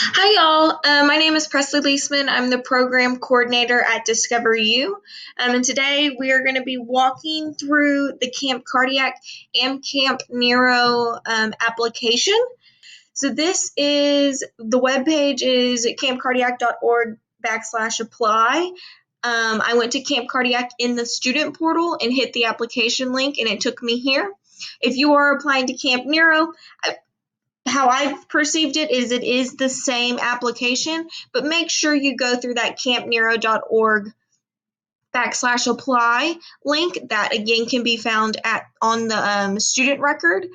Hi, y'all. My name is Presley Leisman. I'm the program coordinator at Discover You. And today we are going to be walking through the Camp Cardiac and Camp Neuro application. So this is the webpage is campcardiac.org/apply. I went to Camp Cardiac in the student portal and hit the application link, and it took me here. If you are applying to Camp Neuro, how I've perceived it is the same application, but make sure you go through that campneuro.org/apply link that again can be found on the student record.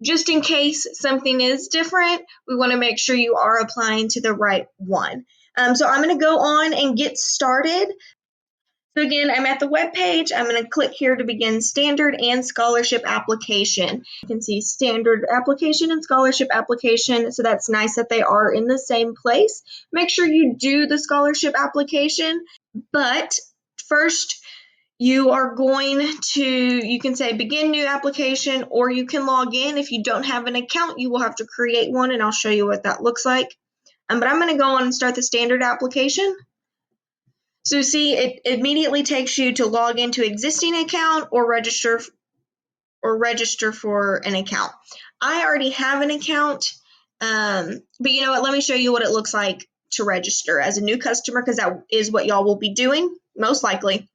Just in case something is different, we want to make sure you are applying to the right one. So I'm going to go on and get started. So again, I'm at the web page. I'm going to click here to begin standard and scholarship application. You can see standard application and scholarship application, so that's nice that they are in the same place. Make sure you do the scholarship application, but first you are going to, you can say begin new application, or you can log in. If you don't have an account, you will have to create one, and I'll show you what that looks like. But I'm going to go on and start the standard application. So see, it immediately takes you to log into existing account or register for an account. I already have an account, but you know what? Let me show you what it looks like to register as a new customer, because that is what y'all will be doing, most likely.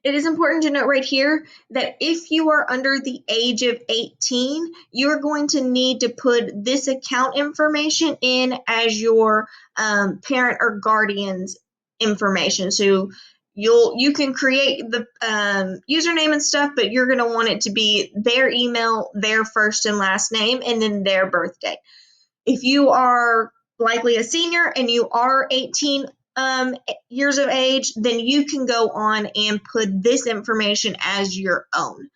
It is important to note right here that if you are under the age of 18, you're going to need to put this account information in as your parent or guardian's information. So you can create the username and stuff, but you're going to want it to be their email, their first and last name, and then their birthday. If you are likely a senior and you are 18 years of age, then you can go on and put this information as your own.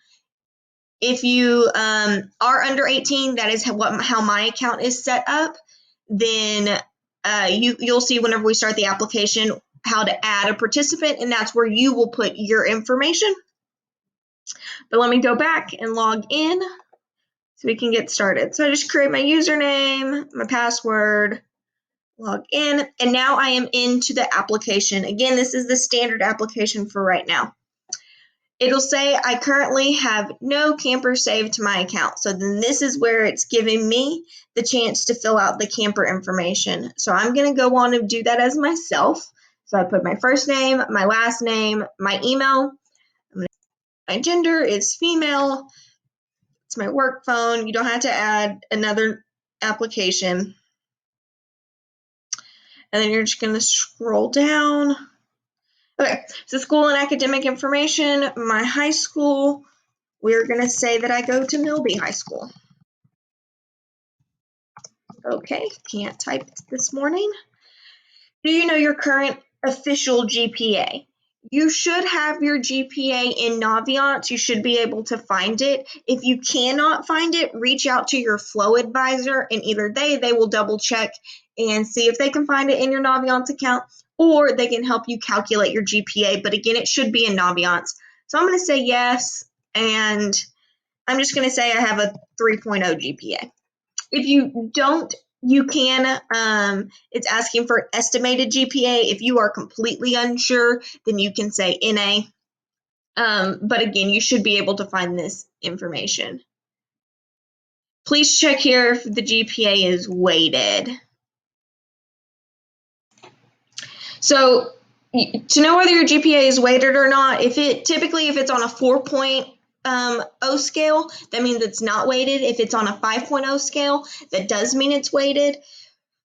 If you are under 18, that is how my account is set up, then you'll see whenever we start the application how to add a participant, and that's where you will put your information. But let me go back and log in so we can get started. So I just create my username, my password, log in, and now I am into the application. Again, this is the standard application for right now. It'll say I currently have no camper saved to my account. So then this is where it's giving me the chance to fill out the camper information. So I'm going to go on and do that as myself. So I put my first name, my last name, my email. My gender is female. It's my work phone. You don't have to add another application. And then you're just going to scroll down. Okay, so school and academic information, my high school, we're going to say that I go to Milby High School. Okay, can't type this morning. Do you know your current official GPA? You should have your GPA in Naviance. You should be able to find it. If you cannot find it, reach out to your flow advisor, and either they will double check and see if they can find it in your Naviance account, or they can help you calculate your GPA. But again, it should be in Naviance. So I'm going to say yes, and I'm just going to say I have a 3.0 GPA. If you don't, you can, it's asking for estimated GPA. If you are completely unsure, then you can say NA. But again, you should be able to find this information. Please check here if the GPA is weighted. So to know whether your GPA is weighted or not, typically if it's on a 4.0 scale, that means it's not weighted. If it's on a 5.0 scale, that does mean it's weighted.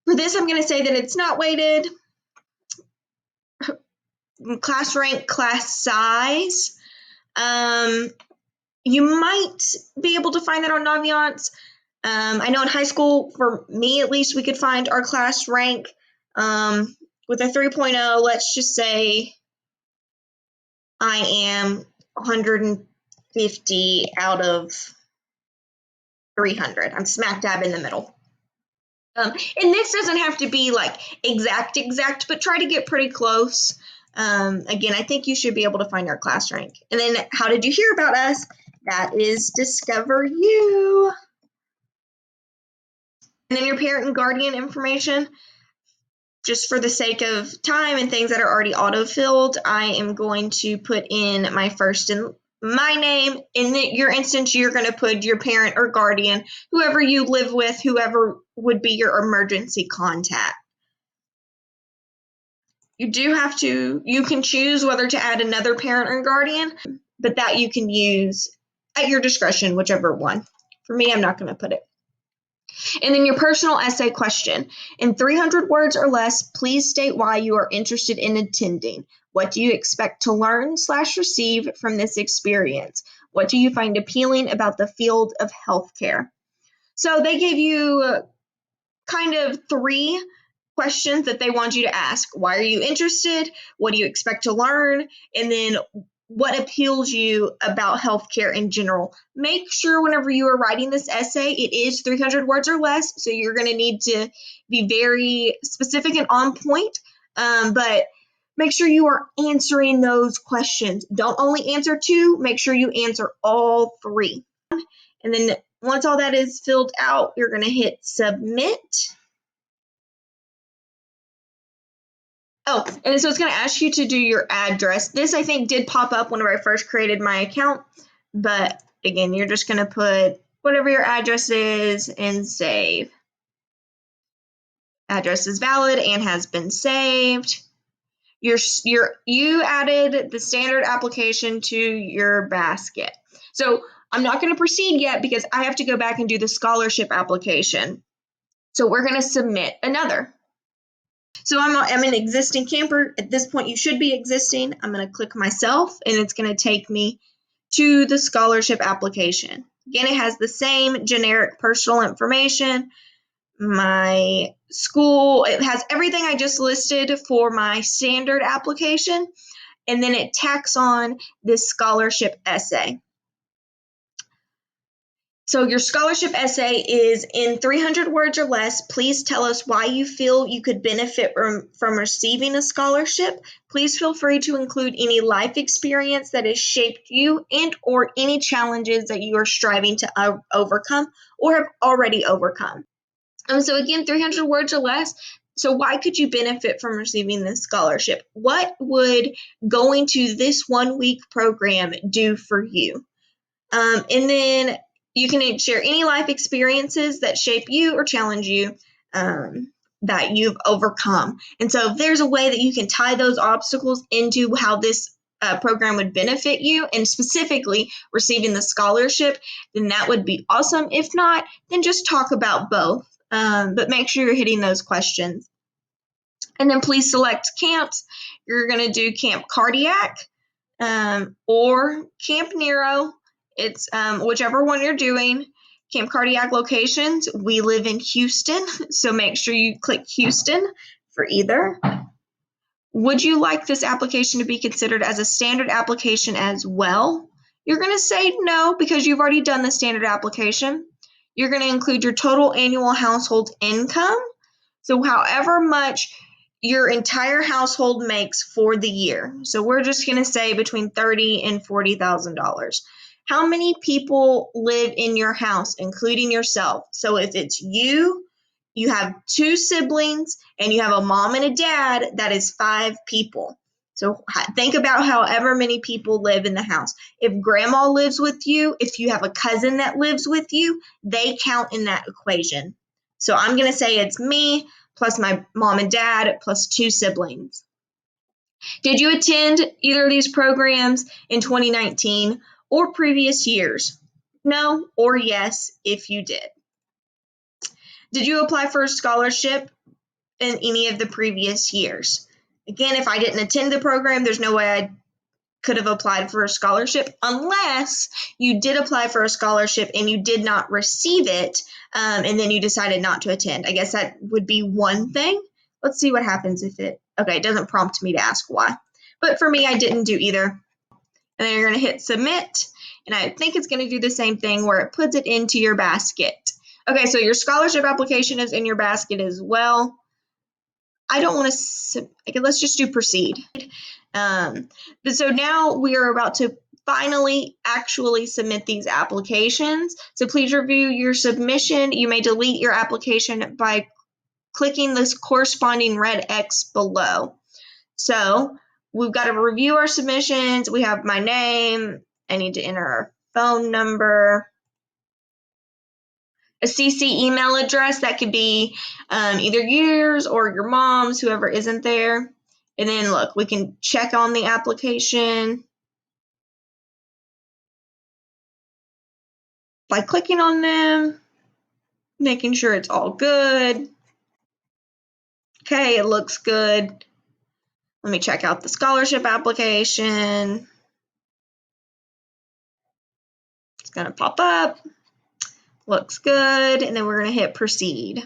For this, I'm going to say that it's not weighted. Class rank, class size. You might be able to find that on Naviance. I know in high school, for me at least, we could find our class rank with a 3.0. Let's just say I am 150 out of 300. I'm smack dab in the middle. And this doesn't have to be like exact, but try to get pretty close. Again, I think you should be able to find our class rank. And then how did you hear about us? That is Discover You. And then your parent and guardian information, just for the sake of time and things that are already auto-filled, I am going to put in my first and my name. In your instance, you're going to put your parent or guardian, whoever you live with, whoever would be your emergency contact. You can choose whether to add another parent or guardian, but that you can use at your discretion, whichever one. For me, I'm not going to put it. And then your personal essay question. In 300 words or less, please state why you are interested in attending. What do you expect to learn/receive from this experience? What do you find appealing about the field of healthcare? So they gave you kind of 3 questions that they want you to ask. Why are you interested? What do you expect to learn? And then what appeals you about healthcare in general. Make sure whenever you are writing this essay, it is 300 words or less, so you're going to need to be very specific and on point, but make sure you are answering those questions. Don't only answer 2, make sure you answer all 3. And then once all that is filled out, you're going to hit submit. Oh, and so it's going to ask you to do your address. This, I think, did pop up whenever I first created my account. But again, you're just going to put whatever your address is and save. Address is valid and has been saved. You added the standard application to your basket. So I'm not going to proceed yet because I have to go back and do the scholarship application. So we're going to submit another. So I'm an existing camper. At this point, you should be existing. I'm going to click myself, and it's going to take me to the scholarship application. Again, it has the same generic personal information, my school. It has everything I just listed for my standard application, and then it tacks on this scholarship essay. So your scholarship essay is in 300 words or less. Please tell us why you feel you could benefit from receiving a scholarship. Please feel free to include any life experience that has shaped you and or any challenges that you are striving to overcome or have already overcome. So again, 300 words or less. So why could you benefit from receiving this scholarship? What would going to this 1-week program do for you? And then you can share any life experiences that shape you or challenge you that you've overcome. And so if there's a way that you can tie those obstacles into how this program would benefit you, and specifically receiving the scholarship, then that would be awesome. If not, then just talk about both. But make sure you're hitting those questions. And then please select camps. You're going to do Camp Cardiac or Camp Neuro. It's whichever one you're doing. Camp Cardiac locations. We live in Houston, so make sure you click Houston for either. Would you like this application to be considered as a standard application as well? You're going to say no because you've already done the standard application. You're going to include your total annual household income. So however much your entire household makes for the year. So we're just going to say between $30,000 and $40,000. How many people live in your house, including yourself? So if it's you have 2 siblings, and you have a mom and a dad, that is 5 people. So think about however many people live in the house. If grandma lives with you, if you have a cousin that lives with you, they count in that equation. So I'm going to say it's me plus my mom and dad plus 2 siblings. Did you attend either of these programs in 2019 or previous years? No or yes if you did. Did you apply for a scholarship in any of the previous years? Again, if I didn't attend the program, there's no way I could have applied for a scholarship unless you did apply for a scholarship and you did not receive it, and then you decided not to attend. I guess that would be one thing. Let's see what happens if it doesn't prompt me to ask why. But for me, I didn't do either. And then you're going to hit submit, and I think it's going to do the same thing where it puts it into your basket. Okay, so your scholarship application is in your basket as well. I don't want to, let's just do proceed. But so now we are about to finally actually submit these applications. So please review your submission. You may delete your application by clicking this corresponding red X below. So we've got to review our submissions. We have my name. I need to enter our phone number, a CC email address that could be either yours or your mom's, whoever isn't there. And then look, we can check on the application by clicking on them, making sure it's all good. Okay, it looks good. Let me check out the scholarship application. It's going to pop up. Looks good. And then we're going to hit proceed.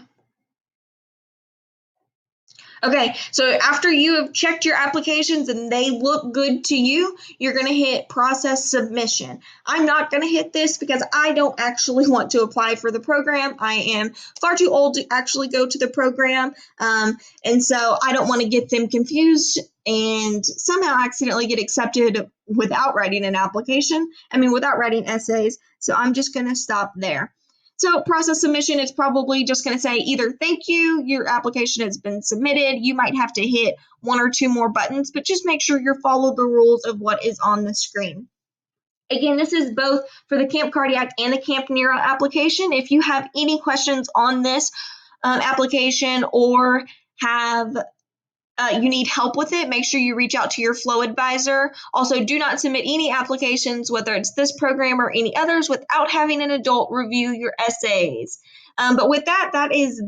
Okay, so after you have checked your applications and they look good to you, you're going to hit process submission. I'm not going to hit this because I don't actually want to apply for the program. I am far too old to actually go to the program, and so I don't want to get them confused and somehow accidentally get accepted without writing an application. Without writing essays. So I'm just going to stop there. So process submission, it's probably just going to say either thank you, your application has been submitted. You might have to hit one or two more buttons, but just make sure you follow the rules of what is on the screen. Again, this is both for the Camp Cardiac and the Camp Neuro application. If you have any questions on this application or have you need help with it, make sure you reach out to your flow advisor. Also, do not submit any applications, whether it's this program or any others, without having an adult review your essays. But with that, that is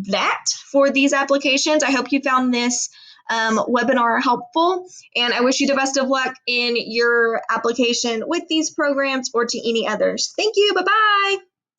that for these applications. I hope you found this webinar helpful, and I wish you the best of luck in your application with these programs or to any others. Thank you. Bye-bye.